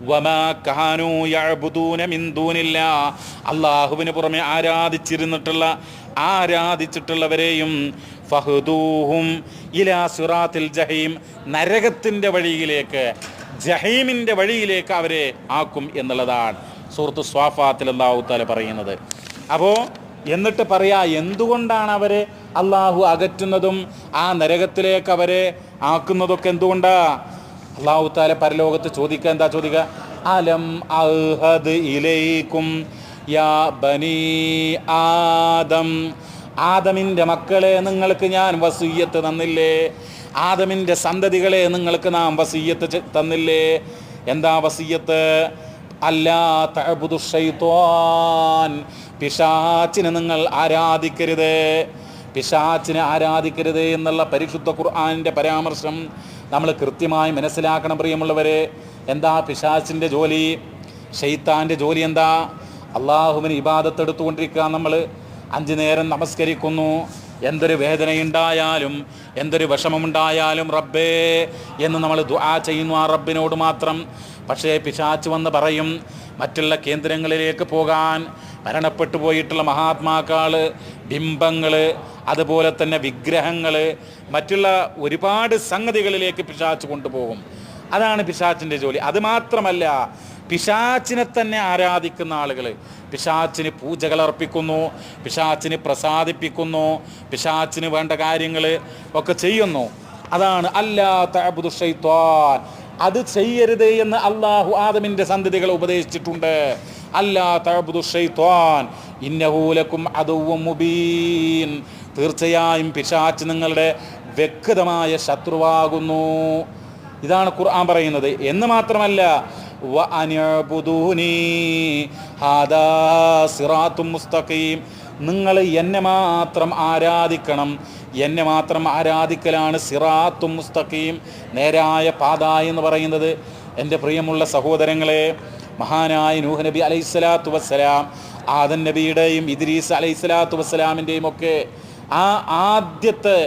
വമാ കാനൂ യഅ്ബുദൂന മിൻ ദൂനില്ലാഹ്, അള്ളാഹുവിന് പുറമെ ആരാധിച്ചിട്ടുള്ളവരെയും. ഫഹ്ദൂഹും ഇലാ സിറാത്തിൽ ജഹീം, നരകത്തിൻ്റെ വഴിയിലേക്ക്, ജഹീമിൻ്റെ വഴിയിലേക്ക് അവരെ ആക്കും എന്നുള്ളതാണ് സൂറത്ത് സ്വാഫാത്തിൽ അല്ലാഹു തആല പറയുന്നത്. അപ്പോൾ എന്നിട്ട് പറയാ, എന്തുകൊണ്ടാണ് അവരെ അള്ളാഹു അകറ്റുന്നതും ആ നരകത്തിലേക്ക് അവരെ ആക്കുന്നതൊക്കെ എന്തുകൊണ്ടാ? അല്ലാഹു തആല പരലോകത്ത് ചോദിക്കുക, എന്താ ചോദിക്കുക? അലം അഹദ് ഇലൈക്കും യാ ബനീ ആദം, ആദമിൻ്റെ മക്കളെ നിങ്ങൾക്ക് ഞാൻ വസിയ്യത്ത് തന്നില്ലേ? ആദമിൻ്റെ സന്തതികളെ നിങ്ങൾക്ക് നാം വസിയ്യത്ത് തന്നില്ലേ? എന്താ വസിയ്യത്ത്? അല്ലാ തഅബുദു ശൈത്വാൻ, പിശാചിനെ നിങ്ങൾ ആരാധിക്കരുത്, പിശാചിനെ ആരാധിക്കരുത് എന്നുള്ള പരിശുദ്ധ ഖുർആനിൻ്റെ പരാമർശം നമ്മൾ കൃത്യമായി മനസ്സിലാക്കണം. പ്രിയമുള്ളവരെ, എന്താ പിശാചിൻ്റെ ജോലി? ശൈത്താൻ്റെ ജോലി എന്താ? അള്ളാഹുവിന് ഇബാദത്ത് എടുത്തുകൊണ്ടിരിക്കുക. നമ്മൾ 5 നേരം നമസ്കരിക്കുന്നു, എന്തൊരു വേദനയുണ്ടായാലും എന്തൊരു വിഷമമുണ്ടായാലും റബ്ബേ എന്ന് നമ്മൾ ദുആ ചെയ്യുന്നു ആ റബ്ബിനോട് മാത്രം. പക്ഷേ പിശാച് വന്ന് പറയും മറ്റുള്ള കേന്ദ്രങ്ങളിലേക്ക് പോകാൻ. മരണപ്പെട്ടു പോയിട്ടുള്ള മഹാത്മാക്കൾ, ബിംബങ്ങൾ, അതുപോലെ തന്നെ വിഗ്രഹങ്ങൾ, മറ്റുള്ള ഒരുപാട് സംഗതികളിലേക്ക് പിശാച് കൊണ്ടുപോകും. അതാണ് പിശാചിൻ്റെ ജോലി. അതുമാത്രമല്ല, പിശാചിനെ തന്നെ ആരാധിക്കുന്ന ആളുകൾ പിശാചിന് പൂജകൾ അർപ്പിക്കുന്നു, പിശാചിന് പ്രസാദിപ്പിക്കുന്നു, പിശാചിന് വേണ്ട കാര്യങ്ങൾ ഒക്കെ ചെയ്യുന്നു. അതാണ് അല്ലാ തഅബുദു ശൈത്വാൻ. അത് ചെയ്യരുത് എന്ന് അള്ളാഹു ആദമിൻ്റെ സന്തതികളെ ഉപദേശിച്ചിട്ടുണ്ട്. അല്ലാ തഅബുദു ശൈത്വാൻ ഇന്നഹു ലക്കും അദുവ്വുൻ മുബീൻ, തീർച്ചയായും പിശാച് നിങ്ങളുടെ വ്യക്തമായ ശത്രുവാകുന്നു. ഇതാണ് ഖുർആൻ പറയുന്നത്. എന്ന് മാത്രമല്ല, വഅനിഅ്ബുദൂനി ഹാദാ സിറാത്തും മുസ്തഖീം, നിങ്ങൾ എന്നെ മാത്രം ആരാധിക്കണം, എന്നെ മാത്രം ആരാധിക്കലാണ് സിറാത്തും മുസ്തഖീം, നേരായ പാത എന്ന് പറയുന്നത്. എൻ്റെ പ്രിയമുള്ള സഹോദരങ്ങളെ, മഹാനായ നൂഹ് നബി അലൈഹിസ്സലാത്തു വസ്സലാം, ആദം നബിയുടെയും ഇദ്രീസ് അലൈഹിസ്സലാത്തു വസ്സലാമിൻ്റെയും ഒക്കെ ആ ആദ്യത്തെ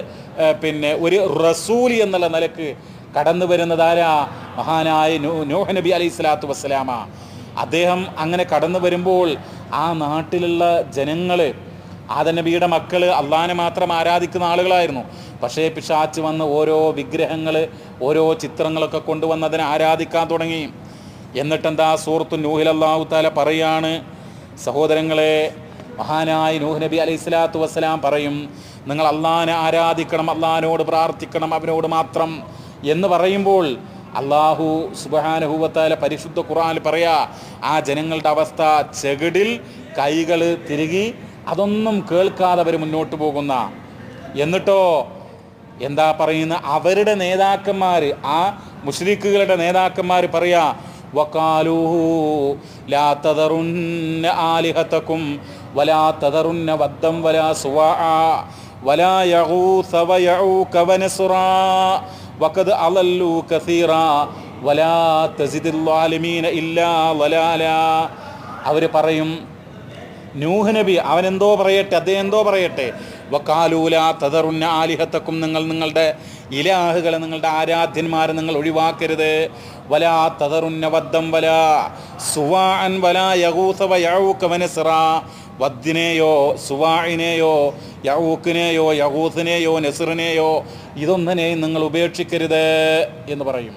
ഒരു റസൂൽ എന്നുള്ള നിലക്ക് കടന്നു വരുന്നതാരാ? മഹാനായ നൂഹ് നബി അലൈഹിസ്സലാത്തു വസ്സലാമ. അദ്ദേഹം അങ്ങനെ കടന്നു വരുമ്പോൾ ആ നാട്ടിലുള്ള ജനങ്ങൾ, ആദം നബിയുടെ മക്കൾ അള്ളാഹിനെ മാത്രം ആരാധിക്കുന്ന ആളുകളായിരുന്നു. പക്ഷേ പിശാച് വന്ന് ഓരോ വിഗ്രഹങ്ങൾ, ഓരോ ചിത്രങ്ങളൊക്കെ കൊണ്ടുവന്ന് അതിനെ ആരാധിക്കാൻ തുടങ്ങി. എന്നിട്ടെന്താ? സൂറത്തു നൂഹിൽ അല്ലാഹു തആല പറയാണ്, സഹോദരങ്ങളെ, മഹാനായ നൂഹ് നബി അലൈഹിസ്സലാത്തു വസ്സലാം പറയും, നിങ്ങൾ അള്ളാഹിനെ ആരാധിക്കണം, അള്ളാഹിനോട് പ്രാർത്ഥിക്കണം, അവനോട് മാത്രം എന്ന് പറയുമ്പോൾ അള്ളാഹു സുബ്ഹാനഹു വ തആല പരിശുദ്ധ ഖുർആനിൽ പറയാ, ആ ജനങ്ങളുടെ അവസ്ഥ ചെകിടിൽ കൈകൾ തിരുകി അതൊന്നും കേൾക്കാതെ അവർ മുന്നോട്ട് പോകുന്ന. എന്നിട്ടോ എന്താ പറയുന്ന? അവരുടെ നേതാക്കന്മാർ, ആ മുശ്രിക്കുകളുടെ നേതാക്കന്മാർ പറയാ, വഖാലൂ ലാ തദറുന്ന ആലിഹതകും വലാ തദറുന്ന വദ്ദം വലാ സുവാഅ വലാ യഗൂസ വയഊക വനസ്റാ വഖദ് അളല്ലൂ കസീറാ വലാ തസിദിൽ ളാലിമീന ഇല്ലാ ളലാലാ. അവർ പറയും, നൂഹ് നബി അവനെന്തോ പറയട്ടെ, അദ്ദേഹം എന്തോ പറയട്ടെ, വഖാലൂ ലാ തദറുന്ന ആലിഹതകും, നിങ്ങൾ നിങ്ങളുടെ ഇലാഹുകളെ, നിങ്ങളുടെ ആരാധ്യന്മാരെ നിങ്ങൾ ഒഴിവാക്കരുത്. വലാ തദറുന്ന വദ്ദം വലാ സുവാഅൻ വലാ യഗൂസ വയഊക വനസ്റാ, വദ്ദിനെയോ സുവാഇനെയോ യഊക്കിനെയോ യഗൂസിനെയോ നസ്റിനെയോ ഇതൊന്നിനെയും നിങ്ങൾ ഉപേക്ഷിക്കരുത് എന്ന് പറയും.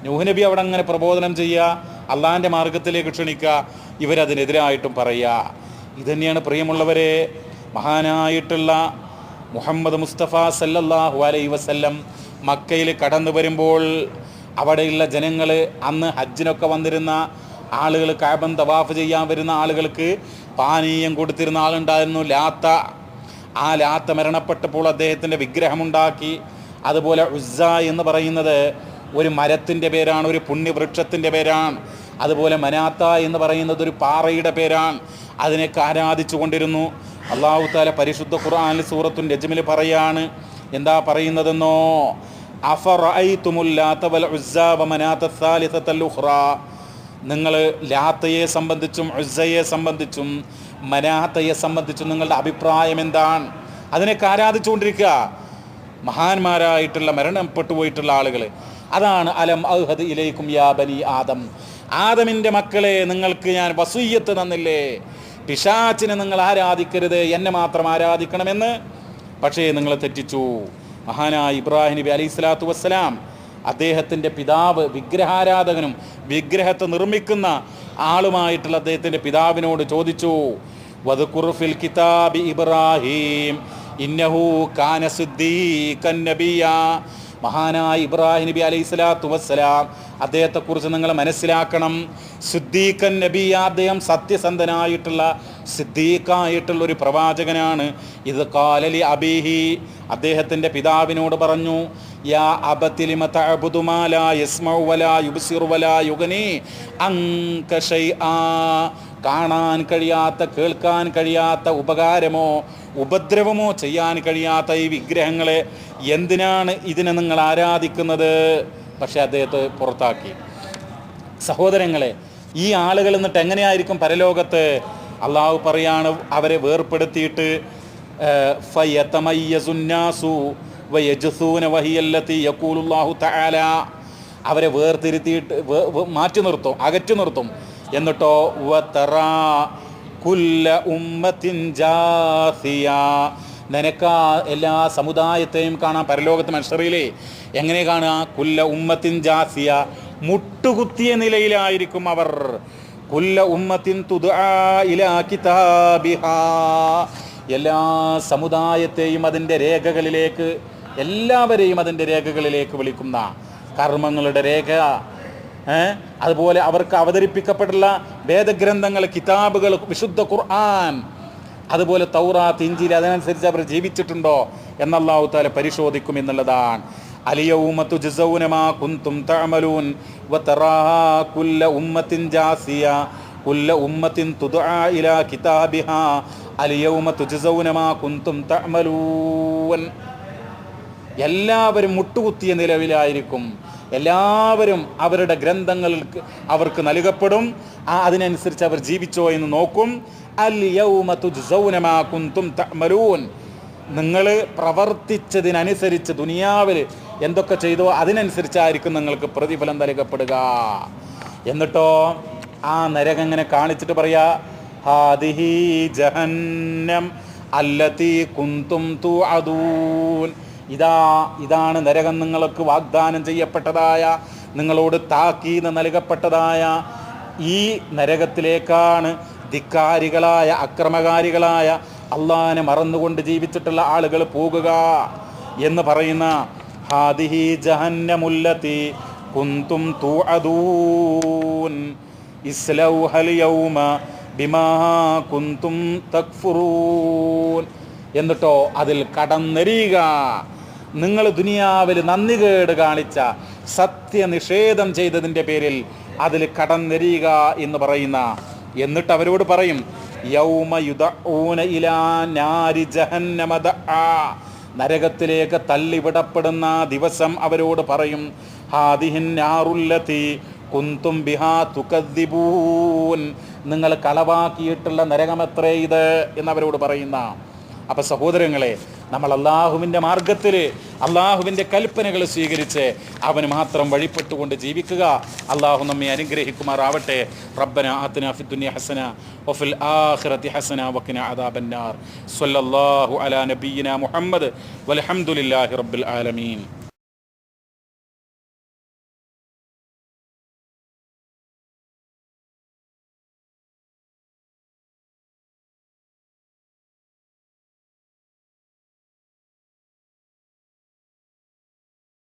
നൂഹ് നബി അവിടെ അങ്ങനെ പ്രബോധനം ചെയ്യുക, അള്ളാഹിൻ്റെ മാർഗത്തിലേക്ക് ക്ഷണിക്കുക, ഇവരതിനെതിരായിട്ടും പറയുക. ഇതുതന്നെയാണ് പ്രിയമുള്ളവരെ മഹാനായിട്ടുള്ള മുഹമ്മദ് മുസ്തഫ സല്ലല്ലാഹു അലൈഹി വസല്ലം മക്കയിൽ കടന്നു വരുമ്പോൾ അവിടെയുള്ള ജനങ്ങൾ, അന്ന് ഹജ്ജിനൊക്കെ വന്നിരുന്ന ആളുകൾ കഅബൻ തവാഫ് ചെയ്യാൻ വരുന്ന ആളുകൾക്ക് പാനീയം കൊടുത്തിരുന്ന ആളുണ്ടായിരുന്നു ലാത്ത. ആ ലാത്ത മരണപ്പെട്ടപ്പോൾ അദ്ദേഹത്തിൻ്റെ വിഗ്രഹമുണ്ടാക്കി. അതുപോലെ ഉസ്സ എന്ന് പറയുന്നത് ഒരു മരത്തിൻ്റെ പേരാണ്, ഒരു പുണ്യവൃക്ഷത്തിൻ്റെ പേരാണ്. അതുപോലെ മനാത്ത എന്ന് പറയുന്നത് ഒരു പാറയുടെ പേരാണ്. അതിനൊക്കെ ആരാധിച്ചു കൊണ്ടിരുന്നു. അല്ലാഹു തആല പരിശുദ്ധ ഖുർആനിൽ സൂറത്തുൻ നജ്മിൽ പറയാണ്, എന്താ പറയുന്നതെന്നോ, അഫറഅയ്തുമുൽ ലാത വൽ ഉസ്സ വമനാത സാലിസത്തൽ ഉഖ്റാ. നിങ്ങൾ ലാത്തയെ സംബന്ധിച്ചും ഉസ്സയെ സംബന്ധിച്ചും മനാത്തയെ സംബന്ധിച്ചും നിങ്ങളുടെ അഭിപ്രായം എന്താണ്? അതിനൊക്കെ ആരാധിച്ചുകൊണ്ടിരിക്കുക മഹാന്മാരായിട്ടുള്ള മരണപ്പെട്ടു പോയിട്ടുള്ള ആളുകൾ. അതാണ് അലം അഹദ് ഇലൈക്കും യാ ബനി ആദം, ആദമിൻ്റെ മക്കളെ നിങ്ങൾക്ക് ഞാൻ വസിയ്യത്ത് തന്നില്ലേ, പിശാചിനെ നിങ്ങൾ ആരാധിക്കരുത്, എന്നെ മാത്രം ആരാധിക്കണമെന്ന്. പക്ഷേ നിങ്ങൾ തെറ്റിച്ചു. മഹാനായ ഇബ്രാഹിം നബി അലൈഹി സ്വലാത്തു വസ്സലാം അദ്ദേഹത്തിൻ്റെ പിതാവ് വിഗ്രഹാരാധകനും വിഗ്രഹത്തെ നിർമ്മിക്കുന്ന ആളുമായിട്ടുള്ള അദ്ദേഹത്തിൻ്റെ പിതാവിനോട് ചോദിച്ചു, വദ്കുർ ഫിൽ കിതാബി ഇബ്രാഹിം ഇന്നഹു കാന സിദ്ദീഖൻ നബിയ്യ. മഹാനായ ഇബ്രാഹിം നബി അലൈഹി സ്വലാത്തു വസ്സലാം അദ്ദേഹത്തെക്കുറിച്ച് നിങ്ങൾ മനസ്സിലാക്കണം. സിദ്ദീഖൻ നബിയ, അദ്ദേഹം സത്യസന്ധനായിട്ടുള്ള സിദ്ദീഖായിട്ടുള്ള ഒരു പ്രവാചകനാണ്. ഇത് ഖാലലി അബീഹി, അദ്ദേഹത്തിൻ്റെ പിതാവിനോട് പറഞ്ഞു, യാ അബതി ലിമ തഅബുദു മാ ലാ യസ്മഉ വലാ യുബ്സിറു വലാ യുഗ്നി അൻക ശൈആ. കാണാൻ കഴിയാത്ത, കേൾക്കാൻ കഴിയാത്ത, ഉപകാരമോ ഉപദ്രവമോ ചെയ്യാൻ കഴിയാത്ത ഈ വിഗ്രഹങ്ങളെ എന്തിനാണ് ഇതിനെ നിങ്ങൾ ആരാധിക്കുന്നത്? പക്ഷെ അദ്ദേഹത്തെ പുറത്താക്കി. സഹോദരങ്ങളെ, ഈ ആളുകൾ എന്നിട്ട് എങ്ങനെയായിരിക്കും പരലോകത്ത്? അള്ളാഹു പറയാണ്, അവരെ വേർപ്പെടുത്തിയിട്ട് അവരെ വേർതിരുത്തിയിട്ട് മാറ്റി നിർത്തും, അകറ്റി നിർത്തും. എന്നിട്ടോ നിനക്ക് എല്ലാ സമുദായത്തെയും കാണാം പരലോകത്ത് മൻഷറിയിലെ. എങ്ങനെ കാണുക? കുല്ല ഉമ്മത്തിൻ ജാസിയ, മുട്ടുകുത്തിയ നിലയിലായിരിക്കും അവർ. കുല്ല ഉമ്മത്തിൻ തുദ്ആ ഇലാ കിതാബിഹാ, എല്ലാ സമുദായത്തെയും അതിൻ്റെ രേഖകളിലേക്ക്, എല്ലാവരെയും അതിൻ്റെ രേഖകളിലേക്ക് വിളിക്കുന്ന കർമ്മങ്ങളുടെ രേഖ. അതുപോലെ അവർക്ക് അവതരിപ്പിക്കപ്പെട്ടുള്ള വേദഗ്രന്ഥങ്ങൾ, കിതാബുകൾ, വിശുദ്ധ ഖുർആൻ, അതുപോലെ തൗറാത്ത്, ഇഞ്ചീൽ, അതിനനുസരിച്ച് അവർ ജീവിച്ചിട്ടുണ്ടോ എന്ന് അല്ലാഹു തആല പരിശോധിക്കും എന്നുള്ളതാണ്. അലിയൗമ തുജ്സൗന മാ കുൻതും തഅമലൂൻ വതറാ കുല്ല ഉമ്മത്തിൻ ജാസിയ കുല്ല ഉമ്മത്തിൻ തുദ്ആ ഇലാ കിതാബിഹാ അലിയൗമ തുജ്സൗന മാ കുൻതും തഅമലൂൻ. എല്ലാവരും മുട്ടുകുത്തിയ നിലവിലായിരിക്കും. എല്ലാവരും അവരുടെ ഗ്രന്ഥങ്ങൾക്ക് അവർക്ക് നൽകപ്പെടും. അതിനനുസരിച്ച് അവർ ജീവിച്ചോ എന്ന് നോക്കും. അൽ യൗമ തുജ്സൗന മാ കുൻതും തഅമലൂൻ. നിങ്ങൾ പ്രവർത്തിച്ചതിനനുസരിച്ച് ദുനിയാവിൽ എന്തൊക്കെ ചെയ്തോ അതിനനുസരിച്ചായിരിക്കും നിങ്ങൾക്ക് പ്രതിഫലം നൽകപ്പെടുക. എന്നിട്ടോ ആ നരകം ഇങ്ങനെ കാണിച്ചിട്ട് പറയാ, ഹാദിഹി ജഹന്നം അല്ലതി കുൻതും തുഅദൂൻ. ഇതാണ് നരകം, നിങ്ങൾക്ക് വാഗ്ദാനം ചെയ്യപ്പെട്ടതായ, നിങ്ങളോട് താക്കീത് നൽകപ്പെട്ടതായ ഈ നരകത്തിലേക്കാണ് ധിക്കാരികളായ, അക്രമകാരികളായ, അള്ളാഹിനെ മറന്നുകൊണ്ട് ജീവിച്ചിട്ടുള്ള ആളുകൾ പോകുക എന്ന് പറയുന്ന ഹാദിഹി ജഹന്നമുല്ലതി കുൻതും തുഅദൂൻ ഇസ്ലൗഹൽ യൗമ ബിമാ കുൻതും തക്ഫുറൂൻ. എന്നിട്ടോ അതിൽ കടന്നെറിയുക. നിങ്ങൾ ദുനിയാവിൽ നന്ദികേട് കാണിച്ച, സത്യനിഷേധം ചെയ്തതിൻ്റെ പേരിൽ അതിൽ കടന്നെറിയുക എന്ന് പറയുന്ന. എന്നിട്ട് അവരോട് പറയും, യൗമ യുദഊന ഇലാ നാരി ജഹന്നമ ദഅ, നരകത്തിലേക്ക് തള്ളിവിടപ്പെടുന്ന ദിവസം അവരോട് പറയും, ഹാദിഹിൻ നാറുല്ലതി കുൻതും ബിഹാ തുകദ്ദിബൂൻ, നിങ്ങൾ കളവാക്കിയിട്ടുള്ള നരകമത്രേ ഇത് എന്നവരോട് പറയുന്ന. അപ്പം സഹോദരങ്ങളെ, നമ്മൾ അള്ളാഹുവിൻ്റെ മാർഗത്തിൽ അള്ളാഹുവിൻ്റെ കൽപ്പനകൾ സ്വീകരിച്ച് അവന് മാത്രം വഴിപ്പെട്ടുകൊണ്ട് ജീവിക്കുക. അള്ളാഹു നമ്മെ അനുഗ്രഹിക്കുമാറാവട്ടെ. റബ്ബന ആതിനാ ഫിദ്ദുനിയ ഹസന വഫിൽ ആഖിറതി ഹസന വഖിനാ അദാബന്നാർ. സ്വല്ലല്ലാഹു അലാ നബിയിനാ മുഹമ്മദ് വൽഹംദുലില്ലാഹി റബ്ബിൽ ആലമീൻ.